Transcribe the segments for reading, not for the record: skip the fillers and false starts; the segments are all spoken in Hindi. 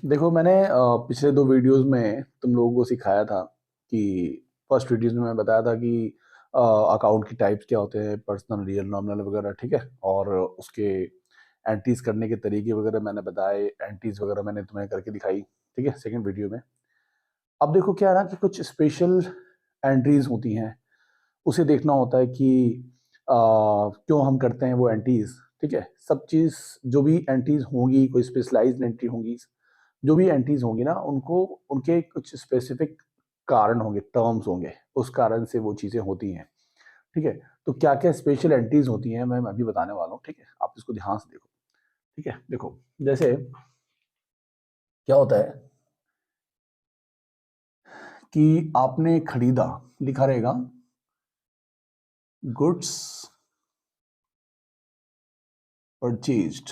देखो मैंने पिछले 2 वीडियोस में तुम लोगों को सिखाया था कि फर्स्ट वीडियोस में मैं बताया था कि अकाउंट की टाइप्स क्या होते हैं, पर्सनल, रियल, नॉमिनल वगैरह, ठीक है। और उसके एंट्रीज करने के तरीके वगैरह मैंने बताए, एंट्रीज वगैरह मैंने तुम्हें करके दिखाई, ठीक है, सेकंड वीडियो में। अब देखो क्या है ना कि कुछ स्पेशल एंट्रीज होती हैं, उसे देखना होता है कि क्यों हम करते हैं वो एंट्रीज, ठीक है। सब चीज़ जो भी एंट्रीज होंगी, कोई स्पेशलाइज्ड एंट्री होंगी, जो भी एंट्रीज होंगी ना, उनको उनके कुछ स्पेसिफिक कारण होंगे, टर्म्स होंगे, उस कारण से वो चीज़ें होती हैं, ठीक है। तो क्या क्या स्पेशल एंट्रीज होती हैं मैं अभी बताने वाला हूँ, ठीक है। आप इसको ध्यान से देखो, ठीक है। देखो जैसे क्या होता है कि आपने खरीदा, लिखा रहेगा goods purchased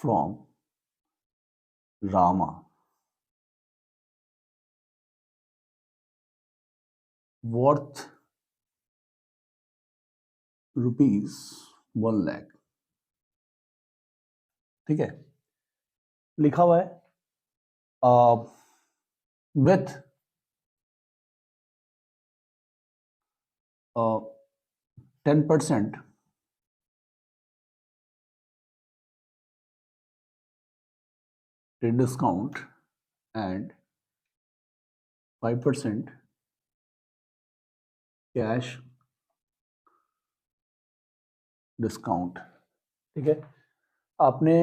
from Rama worth ₹1,00,000, ठीक है। लिखा हुआ है with 10% discount and 5% cash discount, ठीक है। आपने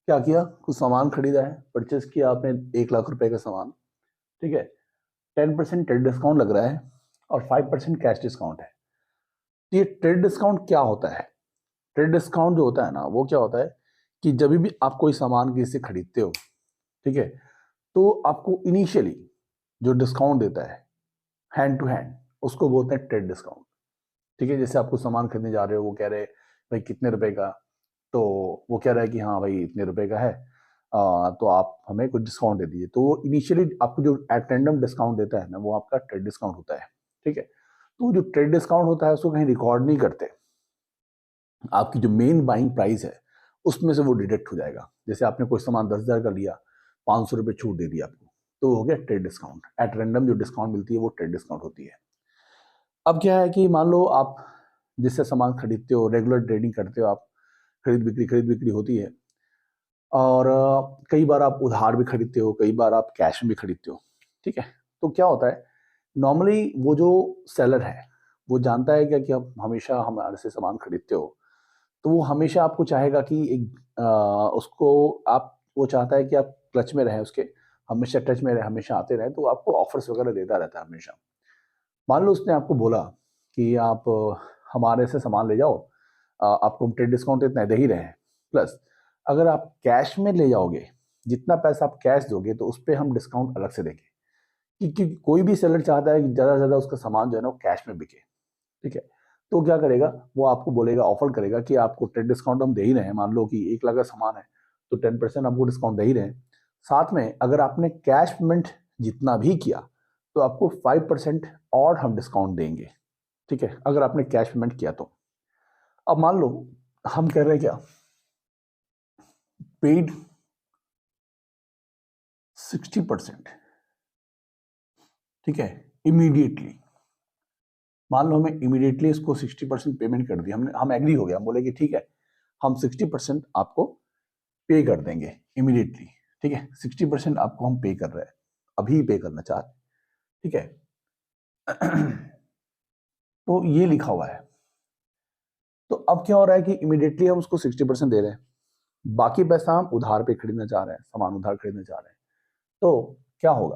क्या किया, कुछ सामान खरीदा है, परचेस किया आपने 1,00,000 रुपए का सामान, ठीक है। 10% ट्रेड डिस्काउंट लग रहा है और 5% कैश डिस्काउंट है। ये ट्रेड डिस्काउंट क्या होता है? ट्रेड डिस्काउंट जो होता है ना, वो क्या होता है कि जब भी आप कोई सामान किसी से खरीदते हो, ठीक है, तो आपको इनिशियली जो डिस्काउंट देता है हैंड टू हैंड, उसको बोलते हैं ट्रेड डिस्काउंट, ठीक है। जैसे आपको सामान खरीदने जा रहे हो, वो कह रहे भाई कितने रुपए का, तो वो कह रहा है कि हाँ भाई इतने रुपए का है, तो आप हमें कुछ डिस्काउंट दे दीजिए। तो वो इनिशियली आपको जो एट रैंडम डिस्काउंट देता है ना, वो आपका ट्रेड डिस्काउंट होता है, ठीक है। तो जो ट्रेड डिस्काउंट होता है उसको कहीं रिकॉर्ड नहीं करते, आपकी जो मेन बाइंग प्राइस है उसमें से वो डिडक्ट हो जाएगा। जैसे आपने कोई सामान 10,000 का लिया, 500 रुपये छूट दे दी आपको, तो हो गया ट्रेड डिस्काउंट। एट रैंडम जो डिस्काउंट मिलती है वो ट्रेड डिस्काउंट होती है। अब क्या है कि मान लो आप जिससे सामान खरीदते हो, रेगुलर ट्रेडिंग करते हो आप, खरीद बिक्री होती है, और कई बार आप उधार भी खरीदते हो, कई बार आप कैश में भी खरीदते हो, ठीक है। तो क्या होता है, नॉर्मली वो जो सेलर है वो जानता है क्या कि आप हमेशा हमारे से सामान खरीदते हो, तो वो हमेशा आपको चाहेगा कि एक उसको आप, वो चाहता है कि आप टच में रहें उसके, हमेशा टच में रहे, हमेशा आते रहें, तो आपको ऑफर्स वगैरह देता रहता है हमेशा। मान लो उसने आपको बोला कि आप हमारे से सामान ले जाओ, आपको हम ट्रेड डिस्काउंट इतना दे ही रहे हैं, प्लस अगर आप कैश में ले जाओगे, जितना पैसा आप कैश दोगे तो उस पर हम डिस्काउंट अलग से देंगे, क्योंकि कोई भी सेलर चाहता है कि ज़्यादा से ज़्यादा उसका सामान जो है ना वो कैश में बिके, ठीक है। तो क्या करेगा, वो आपको बोलेगा, ऑफर करेगा कि आपको ट्रेड डिस्काउंट हम दे ही रहे हैं, मान लो कि 1,00,000 का सामान है तो 10% आपको डिस्काउंट दे ही रहे हैं। साथ में अगर आपने कैश पेमेंट जितना भी किया तो आपको 5% और हम डिस्काउंट देंगे, ठीक है, अगर आपने कैश पेमेंट किया तो। अब मान लो हम कह रहे हैं क्या, पेड 60%, ठीक है, इमीडिएटली। मान लो हमें इमीडिएटली इसको 60% पेमेंट कर दी, हम एग्री हो गया, हम बोले कि ठीक है, हम 60% आपको पे कर देंगे इमीडिएटली, ठीक है। 60% आपको हम पे कर रहे हैं, अभी पे करना चाह रहे, ठीक है। तो ये लिखा हुआ है। तो अब क्या हो रहा है कि इमीडिएटली हम उसको 60% दे रहे हैं, बाकी पैसा हम उधार पे खरीदना चाह रहे हैं, सामान उधार खरीदना चाह रहे हैं। तो क्या होगा,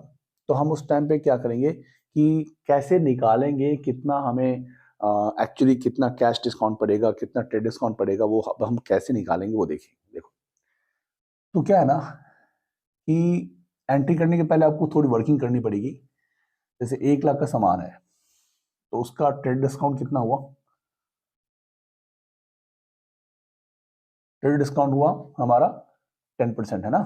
तो हम उस टाइम पे क्या करेंगे कि कैसे निकालेंगे, कितना हमें एक्चुअली कितना कैश डिस्काउंट पड़ेगा, कितना ट्रेड डिस्काउंट पड़ेगा, वो अब हम कैसे निकालेंगे वो देखेंगे। देखो तो क्या है ना कि एंट्री करने के पहले आपको थोड़ी वर्किंग करनी पड़ेगी। जैसे 1,00,000 का सामान है तो उसका ट्रेड डिस्काउंट कितना हुआ, ट्रेड डिस्काउंट हुआ हमारा 10%, है ना,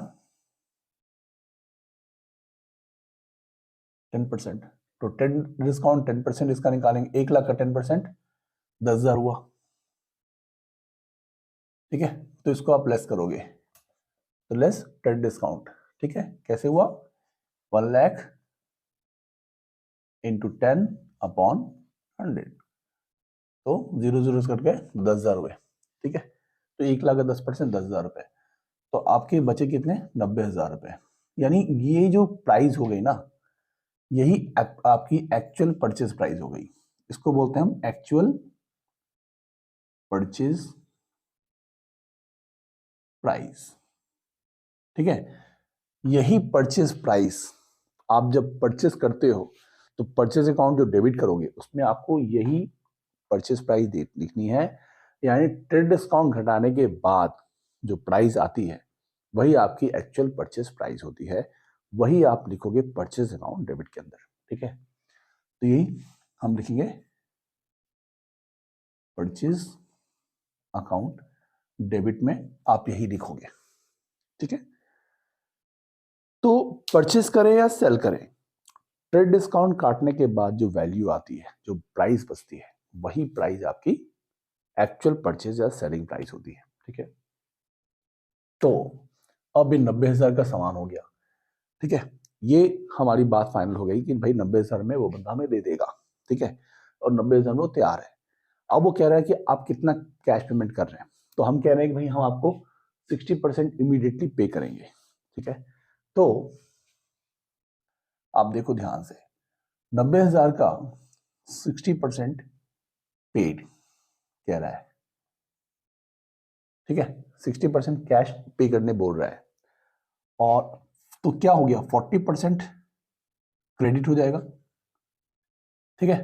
10%। तो ट्रेड डिस्काउंट 10% इसका निकालेंगे, 1,00,000 का 10% 10,000 हुआ, ठीक है। तो इसको आप लेस करोगे, तो लेस ट्रेड डिस्काउंट, ठीक है। कैसे हुआ? 1 लाख इंटू 10 अपॉन 100, तो 0 करके 10,000 हुए, ठीक है। तो 1 लाख का 10% 10,000 रुपए, तो आपके बचे कितने? 90,000 रुपए। यानी ये जो प्राइस हो गई ना, यही आपकी एक्चुअल परचेज प्राइस हो गई। इसको बोलते हैं हम एक्चुअल परचेज प्राइस, ठीक है। यही परचेज प्राइस आप जब परचेज करते हो तो परचेज अकाउंट जो डेबिट करोगे उसमें आपको यही परचेज प्राइस लिखनी है। यानी ट्रेड डिस्काउंट घटाने के बाद जो प्राइस आती है वही आपकी एक्चुअल परचेज प्राइस होती है, वही आप लिखोगे परचेज अकाउंट डेबिट के अंदर, ठीक है। तो यही हम लिखेंगे परचेज अकाउंट डेबिट में आप यही लिखोगे, ठीक है। तो परचेज करें या सेल करें, ट्रेड डिस्काउंट काटने के बाद जो वैल्यू आती है, जो प्राइस बचती है, वही प्राइस आपकी एक्चुअल परचेज या सेलिंग प्राइस होती है, ठीक है। तो अब ये 90,000 का सामान हो गया, ठीक है। ये हमारी बात फाइनल हो गई कि भाई 90,000 में वो बंदा हमें दे देगा, ठीक है, और 90,000 में वो तैयार है। अब वो कह रहा है कि आप कितना कैश पेमेंट कर रहे हैं, तो हम कह रहे हैं कि भाई हम आपको 60% इमीडिएटली पे करेंगे, ठीक है। तो आप देखो ध्यान से, 90,000 का 60% पेड कह रहा है, ठीक है। 60% कैश पे करने बोल रहा है, और तो क्या हो गया, 40% क्रेडिट हो जाएगा, ठीक है।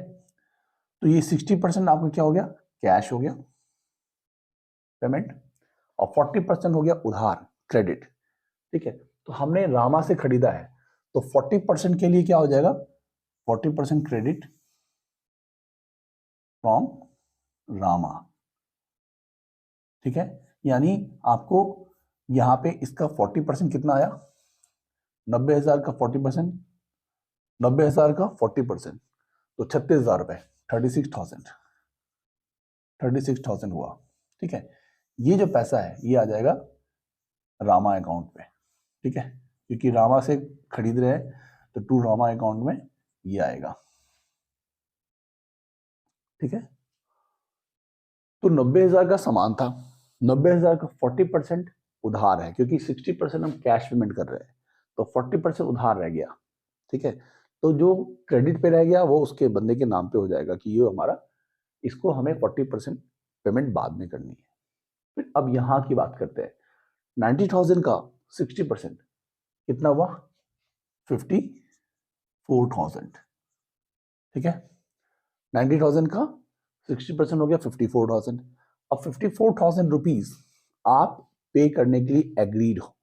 तो ये 60% आपका क्या हो गया, कैश हो गया पेमेंट, और 40% हो गया उधार क्रेडिट, ठीक है। तो हमने रामा से खरीदा है, तो 40% के लिए क्या हो जाएगा, 40% क्रेडिट फ्रॉम रामा, ठीक है। यानी आपको यहां पे इसका 40% कितना आया, 90,000 का 40%, 90,000 का 40%, तो 36,000 रुपए, 36,000 हुआ, ठीक है। ये जो पैसा है ये आ जाएगा रामा अकाउंट पे, ठीक है, क्योंकि रामा से खरीद रहे हैं तो टू रामा अकाउंट में ये आएगा, ठीक है। तो 90,000 का सामान था, 90,000 का 40% उधार है, क्योंकि 60% हम कैश पेमेंट कर रहे हैं, तो 40% उधार रह गया, ठीक है। तो जो क्रेडिट पे रह गया वो उसके बंदे के नाम पे हो जाएगा कि ये हमारा, इसको हमें 40% पेमेंट बाद में करनी है। फिर अब यहां की बात करते हैं, 90,000 का 60% कितना हुआ, 54,000, ठीक है। 90,000 का 60% हो गया 54,000। अब 54,000 रुपीज आप पे करने के लिए एग्रीड हो,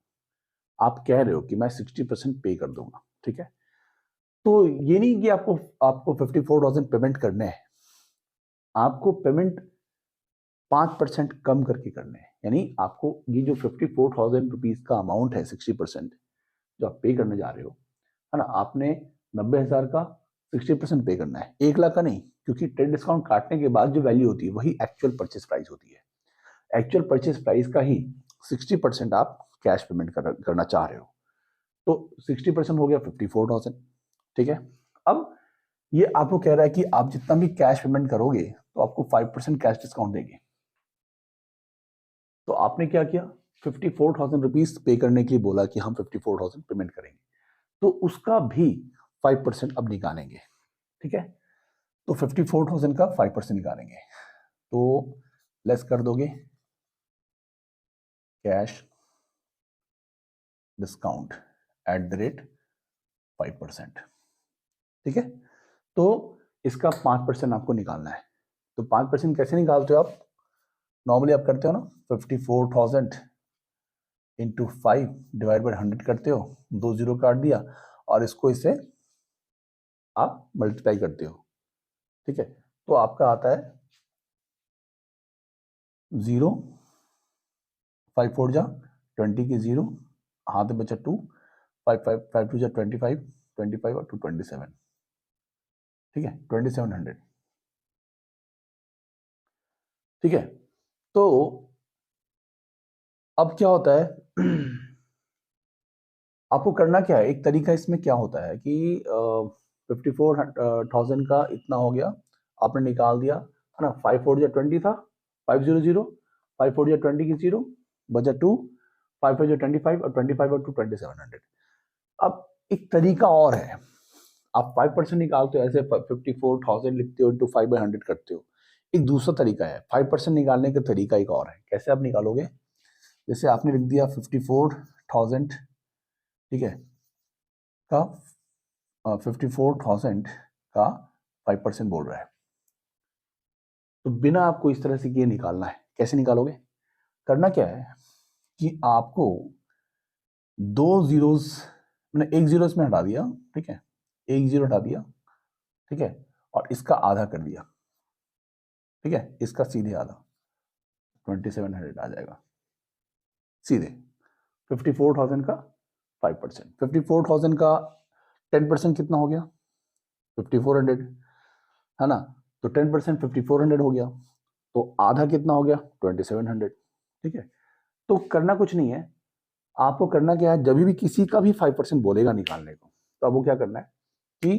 आप कह रहे हो कि मैं 60% पे कर दूंगा, ठीक है। तो ये नहीं कि आपको आपको 54,000 पेमेंट करने हैं, आपको पेमेंट 5% कम करके करने हैं। यानी आपको ये जो 54,000 रुपीज का अमाउंट है 60% जो आप पे करने जा रहे हो, है ना, आपने 90,000 का 60% पे करना है, 1 लाख का नहीं, क्योंकि ट्रेड डिस्काउंट काटने के बाद जो वैल्यू होती है वही एक्चुअल परचेज प्राइस होती है। एक्चुअल परचेज प्राइस का ही 60% आप कैश पेमेंट करना चाह रहे हो, तो 60% हो गया 54,000, ठीक है। अब ये आपको कह रहा है कि आप जितना भी कैश पेमेंट करोगे तो आपको 5% कैश डिस्काउंट देंगे। तो आपने क्या किया, 54,000 रुपीज पे करने के लिए बोला कि हम 54,000 पेमेंट करेंगे, तो उसका भी 5% अब निकालेंगे, ठीक है। तो 54,000 का 5% निकालेंगे, तो लेस कर दोगे cash discount at the rate 5%, ठीक है। तो इसका 5% आपको निकालना है। तो 5% कैसे निकालते हो आप, नॉर्मली आप करते हो ना, 54,000 इंटू 5 डिवाइड बाई 100 करते हो, 2 जीरो काट दिया, और इसको इससे आप मल्टीप्लाई करते हो, ठीक है। तो आपका आता है 0, 5 4 जा 20 की 0, हाथ में बचा 2, 5 2 जा 25, 25 और 2 27, ठीक है, 2700, ठीक है। तो अब क्या होता है आपको करना क्या है, एक तरीका इसमें क्या होता है कि 54,000 का इतना हो गया, आपने निकाल दिया है ना। 5/4 = 20 था, 500, 5/4 की 0 बचा 2, 5/5 = 25 और 25/2 2700। अब एक तरीका और है, आप 5% निकालते हो, ऐसे 54,000 लिखते हो इंटू 5/100 करते हो। एक दूसरा तरीका है 5% निकालने का तरीका, एक और है। कैसे आप निकालोगे, जैसे आपने लिख दिया 54,000, ठीक है, का 54,000 का 5% बोल रहा है, तो बिना आपको इस तरह से ये निकालना है। कैसे निकालोगे, करना क्या है कि आपको दो जीरोस, मैंने एक जीरो इसमें हटा दिया, ठीक है, एक जीरो हटा दिया, ठीक है, और इसका आधा कर दिया, ठीक है, इसका सीधे आधा 2700 आ जाएगा सीधे। 54,000 का 5%, 54,000 का 10% कितना हो गया, 5400, है ना। तो 10% 5400 हो गया, तो आधा कितना हो गया, 2700, ठीक है। तो करना कुछ नहीं है, आपको करना क्या है, जब भी किसी का भी 5% बोलेगा निकालने को, तो अब वो क्या करना है कि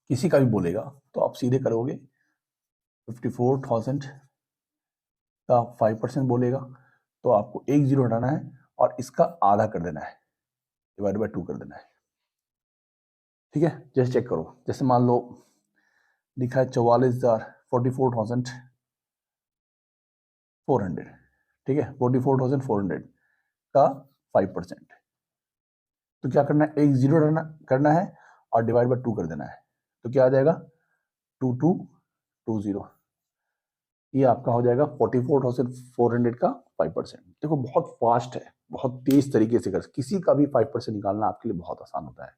किसी का भी बोलेगा तो आप सीधे करोगे 54,000 का 5% बोलेगा तो आपको एक जीरो हटाना है और इसका आधा कर देना है, डिवाइड बाय 2 कर देना है, ठीक है। जैसे चेक करो, जैसे मान लो लिखा है 44,400, ठीक है, 44,400 का 5%, तो क्या करना है, एक जीरो करना है और डिवाइड बाय 2 कर देना है, तो क्या आ जाएगा 2220, ये आपका हो जाएगा 44,400 का 5%। देखो बहुत फास्ट है, बहुत तेज तरीके से कर, किसी का भी 5% निकालना आपके लिए बहुत आसान होता है।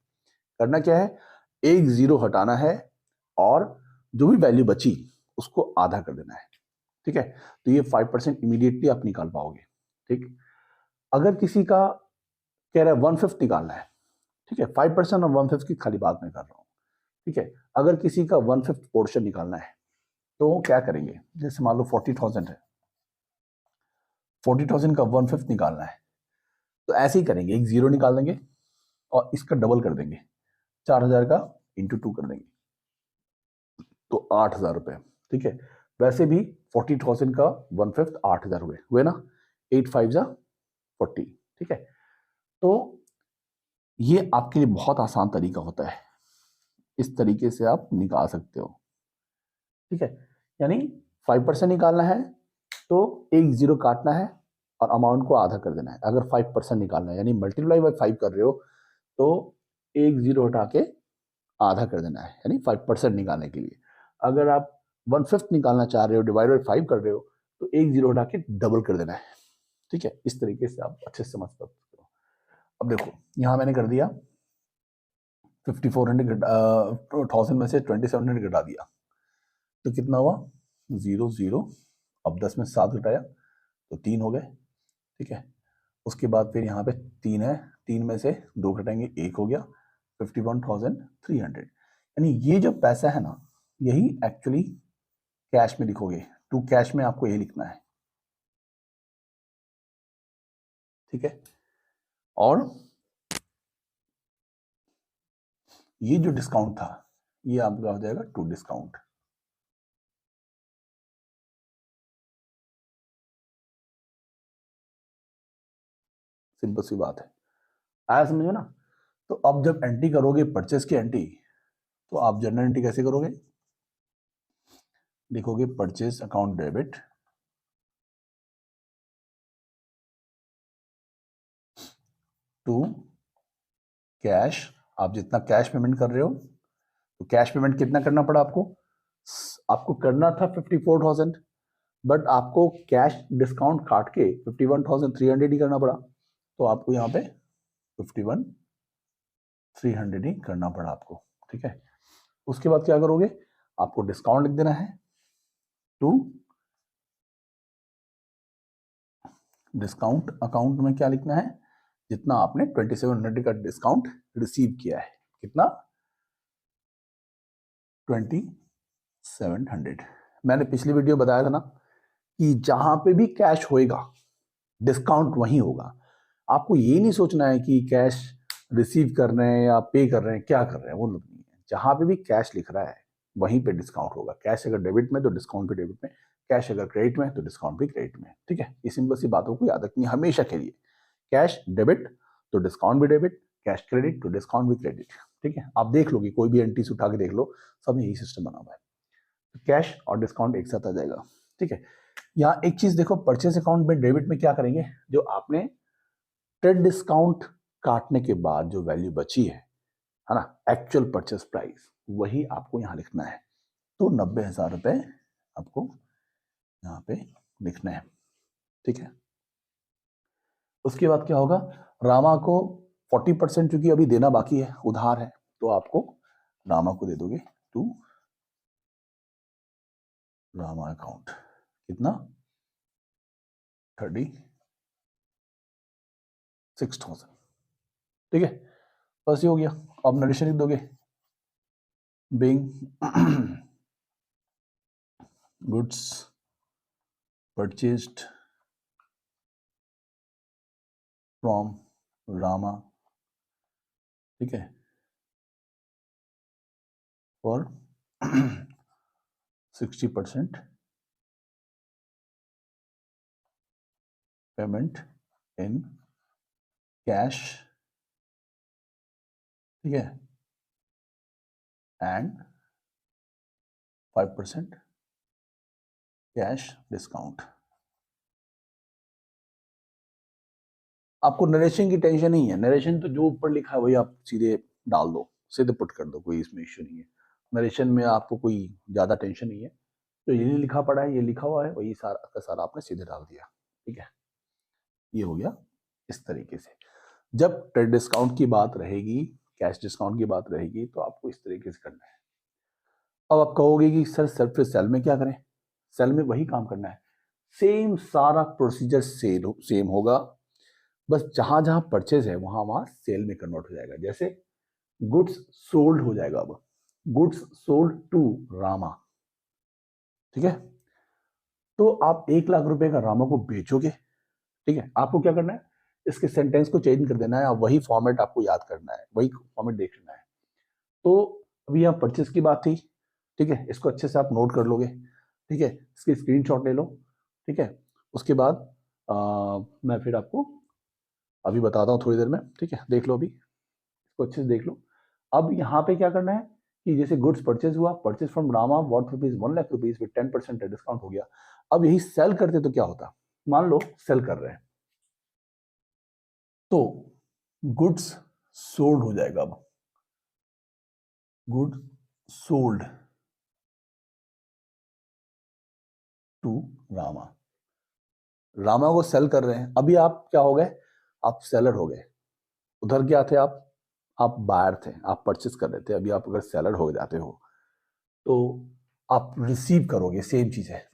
करना क्या है, एक जीरो हटाना है और जो भी वैल्यू बची उसको आधा कर देना है, ठीक है। तो ये 5% इमीडिएटली आप निकाल पाओगे, ठीक। अगर किसी का कह रहा है 1/5 निकालना है, ठीक है, 5% और 1/5 की खाली बात मैं कर रहा हूँ, ठीक है। अगर किसी का 1/5 पोर्शन निकालना है तो क्या करेंगे, जैसे मान लो 40,000 है, 40,000 का 1/5 निकालना है, तो ऐसे ही करेंगे, एक जीरो निकाल देंगे और इसका डबल कर देंगे, 4,000 का इंटू 2 कर देंगे, तो 8,000 रुपए, ठीक है। वैसे भी 40,000 का 1/5 8,000 हुए ना, 8 5 जा 40, ठीक है। तो ये आपके लिए बहुत आसान तरीका होता है, इस तरीके से आप निकाल सकते हो, ठीक है। यानी 5% निकालना है तो एक जीरो काटना है और अमाउंट को आधा कर देना है। अगर 5% निकालना है यानी मल्टीप्लाई बाय 5 कर रहे हो तो एक जीरो हटा के आधा कर देना है, यानी 5% निकालने के लिए। अगर आप 1/5 निकालना चाह रहे हो, डिवाइड बाय 5 कर रहे हो, तो एक जीरो हटा के डबल कर देना है, ठीक है। इस तरीके से आप अच्छे से समझ सकते हो। अब देखो यहाँ मैंने कर दिया 54,000 में से 2700 घटा दिया, तो कितना हुआ 0 0। अब 10 में 7 घटाया तो 3 हो गए, ठीक है। उसके बाद फिर यहाँ पे 3 है, 3 में से 2 घटाएंगे 1 हो गया, 51,300। यानी ये जो पैसा है ना, यही एक्चुअली कैश में लिखोगे, टू कैश में आपको यही लिखना है, ठीक है। और ये जो डिस्काउंट था ये आपका हो जाएगा टू डिस्काउंट। सिंपल सी बात है, आया समझो ना। तो अब जब एंट्री करोगे परचेस की एंट्री, तो आप जर्नल एंट्री कैसे करोगे, लिखोगे purchase account debit to cash. आप जितना कैश पेमेंट कर रहे हो, तो कैश पेमेंट कितना करना पड़ा आपको, आपको करना था 54,000, बट आपको कैश डिस्काउंट काट के 51,300 ही करना पड़ा, तो आपको यहाँ पे 51,300 ही करना पड़ा आपको, ठीक है। उसके बाद क्या करोगे, आपको डिस्काउंट लिख देना है टू डिस्काउंट अकाउंट में क्या लिखना है, जितना आपने 2700 का डिस्काउंट रिसीव किया है, कितना 2700। मैंने पिछली वीडियो बताया था ना कि जहां पे भी कैश होएगा डिस्काउंट वहीं होगा। आपको ये नहीं सोचना है कि कैश रिसीव कर रहे हैं या पे कर रहे हैं, क्या कर रहे हैं, वो नहीं है। जहां पे भी कैश लिख रहा है वहीं पे डिस्काउंट होगा। कैश अगर डेबिट में तो डिस्काउंट भी डेबिट में, कैश अगर क्रेडिट में तो डिस्काउंट भी क्रेडिट में। ठीक है, ये सिंपल सी बातों को याद रखनी हमेशा के लिए। कैश डेबिट तो डिस्काउंट भी डेबिट, कैश क्रेडिट तो डिस्काउंट भी क्रेडिट। ठीक है, आप देख लोगे कोई भी एंट्रीज उठा के देख लो, सब में यही सिस्टम बना हुआ है। तो कैश और डिस्काउंट एक साथ आ जाएगा। ठीक है, यहाँ एक चीज देखो, परचेस अकाउंट में डेबिट में क्या करेंगे, जो आपने ट्रेड डिस्काउंट काटने के बाद जो वैल्यू बची है ना, एक्चुअल परचेस प्राइस, वही आपको यहाँ लिखना है। तो 90,000 रुपए आपको यहाँ पे लिखना है। ठीक है, उसके बाद क्या होगा, रामा को 40% चूंकि अभी देना बाकी है, उधार है, तो आपको रामा को दे दोगे टू रामा अकाउंट। कितना, 36,000। ठीक है, बस ये हो गया। अब नरेशन लिख दोगे, being goods purchased from Rama, ठीक है, for 60% पेमेंट इन कैश, ठीक है, एंड 5% कैश डिस्काउंट। आपको नरेशन की टेंशन नहीं है, नरेशन तो जो ऊपर लिखा है वही आप सीधे डाल दो, सीधे पुट कर दो, कोई इसमें इश्यू नहीं है। नरेशन में आपको कोई ज्यादा टेंशन नहीं है, तो ये नहीं लिखा पड़ा है, ये लिखा हुआ है, वही सारा का सारा आपने सीधे डाल दिया। ठीक है, ये हो गया इस तरीके से। जब ट्रेड डिस्काउंट की बात रहेगी, कैश डिस्काउंट की बात रहेगी, तो आपको इस तरीके से करना है। अब आप कहोगे कि सर सिर्फ सेल में क्या करें, सेल में वही काम करना है, सेम सारा प्रोसीजर सेम होगा, बस जहां जहां परचेज है वहां वहां सेल में कन्वर्ट हो जाएगा। जैसे गुड्स सोल्ड हो जाएगा, अब गुड्स सोल्ड टू रामा। ठीक है, तो आप 1 लाख रुपए का रामा को बेचोगे। ठीक है, आपको क्या करना है, इसके सेंटेंस को चेंज कर देना है, वही फॉर्मेट आपको याद करना है, वही फॉर्मेट देखना है। तो अभी यहाँ परचेस की बात थी, ठीक है, इसको अच्छे से आप नोट कर लोगे। ठीक है, इसकी स्क्रीनशॉट ले लो। ठीक है, उसके बाद मैं फिर आपको अभी बताता हूँ थोड़ी देर में। ठीक है, देख लो, अभी इसको अच्छे से देख लो। अब यहाँ पे क्या करना है कि जैसे गुड्स परचेज हुआ, purchase from Rama worth rupees 1 lakh rupees with 10% discount हो गया। अब यही सेल करते तो क्या होता, मान लो सेल कर रहे हैं तो गुड्स सोल्ड हो जाएगा। अब good sold to Rama, Rama को सेल कर रहे हैं। अभी आप क्या हो गए, आप सेलर हो गए। उधर क्या थे आप बायर थे, आप परचेस कर रहे थे। अभी आप अगर सेलर हो जाते हो तो आप रिसीव करोगे, सेम चीज है,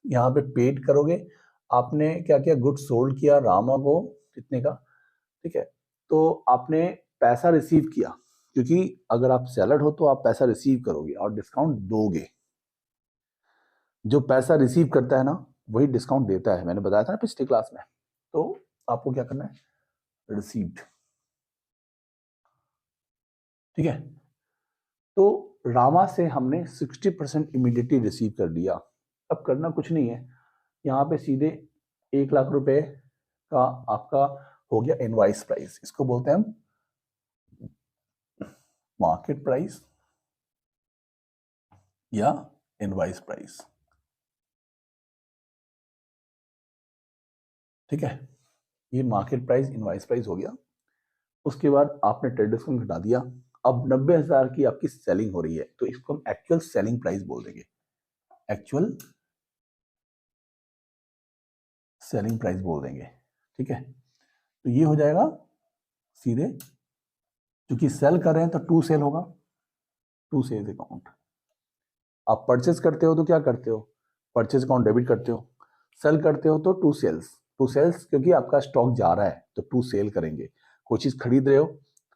यहाँ पे पेड करोगे। आपने क्या किया, गुड सोल्ड किया रामा को कितने का, ठीक है, तो आपने पैसा रिसीव किया, क्योंकि अगर आप सेलर हो तो आप पैसा रिसीव करोगे और डिस्काउंट दोगे। जो पैसा रिसीव करता है ना वही डिस्काउंट देता है, मैंने बताया था ना पिछली क्लास में। तो आपको क्या करना है, रिसीव्ड। ठीक है, तो रामा से हमने 60% इमीडिएटली रिसीव कर लिया। अब करना कुछ नहीं है, यहाँ पे सीधे 1 लाख रुपए का आपका हो गया इनवाइस प्राइस। इसको बोलते हैं हम मार्केट प्राइस या इनवाइस प्राइस। ठीक है, ये मार्केट प्राइस इनवाइस प्राइस हो गया। उसके बाद आपने ट्रेड डिस्काउंट घटा दिया। अब 90,000 की आपकी सेलिंग हो रही है, तो इसको हम एक्चुअल सेलिंग प्राइस बोल देंगे, एक्चुअल सेलिंग प्राइस बोल देंगे। ठीक है, तो ये हो जाएगा सीधे, क्योंकि सेल कर रहे हैं तो टू सेल होगा, टू सेल्स अकाउंट। आप परचेस करते हो तो क्या करते हो, परचेस अकाउंट डेबिट करते हो। सेल करते हो तो टू सेल्स, टू सेल्स क्योंकि आपका स्टॉक जा रहा है तो टू सेल करेंगे। कोई चीज खरीद रहे हो,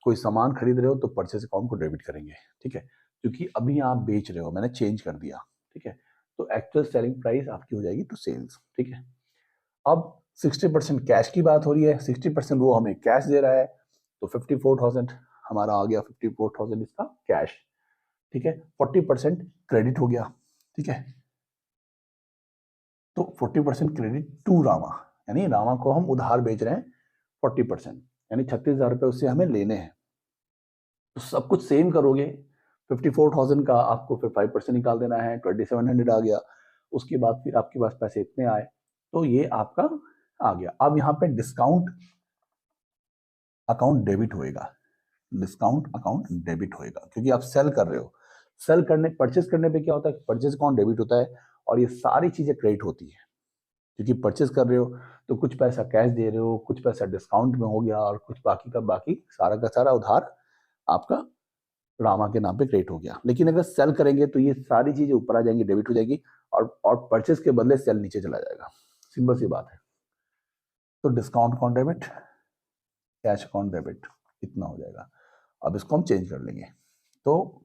कोई सामान खरीद रहे हो तो परचेस अकाउंट को डेबिट करेंगे। ठीक है, क्योंकि अभी आप बेच रहे हो, मैंने चेंज कर दिया। ठीक है, तो एक्चुअल सेलिंग प्राइस आपकी हो जाएगी टू सेल्स। ठीक है, अब 60% कैश की बात हो रही है, 60% वो हमें कैश दे रहा है, तो 54,000 हमारा आ गया, 54,000 इसका कैश, ठीक है। 40% क्रेडिट हो गया, ठीक है। तो 40% क्रेडिट टू रामा, यानी रामा को हम उधार बेच रहे हैं 40%, यानी 36,000 रुपये उससे हमें लेने हैं। तो सब कुछ सेम करोगे, 54,000 का आपको फिर 5% निकाल देना है, 2700 आ गया। उसके बाद फिर आपके पास पैसे इतने आए, तो ये आपका आ गया। अब यहाँ पे डिस्काउंट अकाउंट डेबिट होएगा, डिस्काउंट अकाउंट डेबिट होएगा, क्योंकि आप सेल कर रहे हो। सेल करने, परचेज करने पे क्या होता है, परचेज अकाउंट डेबिट होता है और ये सारी चीजें क्रेडिट होती है, क्योंकि परचेज कर रहे हो तो कुछ पैसा कैश दे रहे हो, कुछ पैसा डिस्काउंट में हो गया और कुछ बाकी का बाकी, सारा का सारा उधार आपका रामा के नाम पे क्रेडिट हो गया। लेकिन अगर सेल करेंगे तो ये सारी चीजें ऊपर आ जाएंगी, डेबिट हो जाएगी, और परचेज के बदले सेल नीचे चला जाएगा। सिंपल सी बात है। तो discount account debit, cash account debit, इतना हो जाएगा। अब इसको हम चेंज कर लेंगे, तो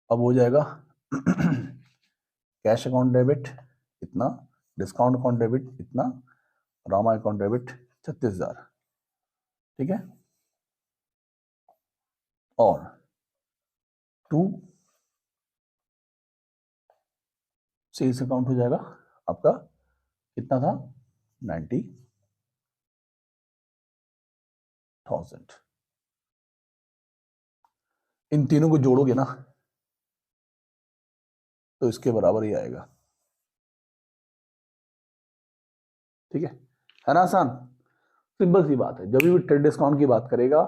अब हो जाएगा कैश अकाउंट डेबिट इतना, डिस्काउंट अकाउंट डेबिट इतना, रामा अकाउंट डेबिट 36,000, ठीक है। और टू सेल्स अकाउंट हो जाएगा आपका, कितना था, 90,000। इन तीनों को जोड़ोगे ना तो इसके बराबर ही आएगा, ठीक है ना, आसान सिंपल सी बात है। जब भी ट्रेड डिस्काउंट की बात करेगा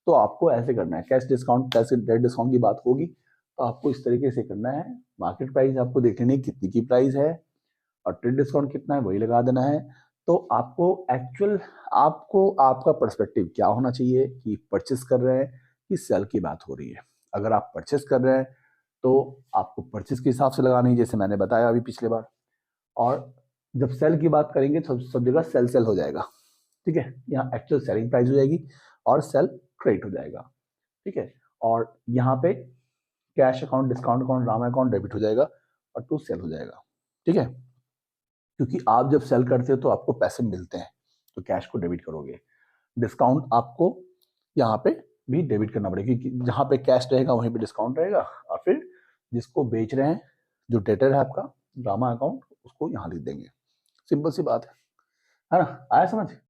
तो आपको ऐसे करना है, कैश डिस्काउंट, कैसे ट्रेड डिस्काउंट की बात होगी तो आपको इस तरीके से करना है। मार्केट प्राइस आपको देख लेनी है कितनी की प्राइस है, और ट्रेड डिस्काउंट कितना है वही लगा देना है। तो आपको एक्चुअल, आपको आपका पर्सपेक्टिव क्या होना चाहिए कि परचेस कर रहे हैं कि सेल की बात हो रही है। अगर आप परचेस कर रहे हैं तो आपको परचेस के हिसाब से लगानी है, जैसे मैंने बताया अभी पिछले बार। और जब सेल की बात करेंगे तो सब जगह सेल सेल हो जाएगा, ठीक है। यहाँ एक्चुअल सेलिंग प्राइस हो जाएगी और सेल क्रेडिट हो जाएगा, ठीक है। और यहाँ पे cash account, discount account, Rama account debit हो जाएगा और टू सेल हो जाएगा, ठीक है। क्योंकि आप जब सेल करते हो तो आपको पैसे मिलते हैं, तो कैश को डेबिट करोगे। डिस्काउंट आपको यहाँ पे भी डेबिट करना पड़ेगा, क्योंकि जहाँ पे कैश रहेगा वहीं पे डिस्काउंट रहेगा, और फिर जिसको बेच रहे हैं, जो डेटर है आपका रामा अकाउंट, उसको यहाँ लिख देंगे। सिंपल सी बात है ना, आया समझ।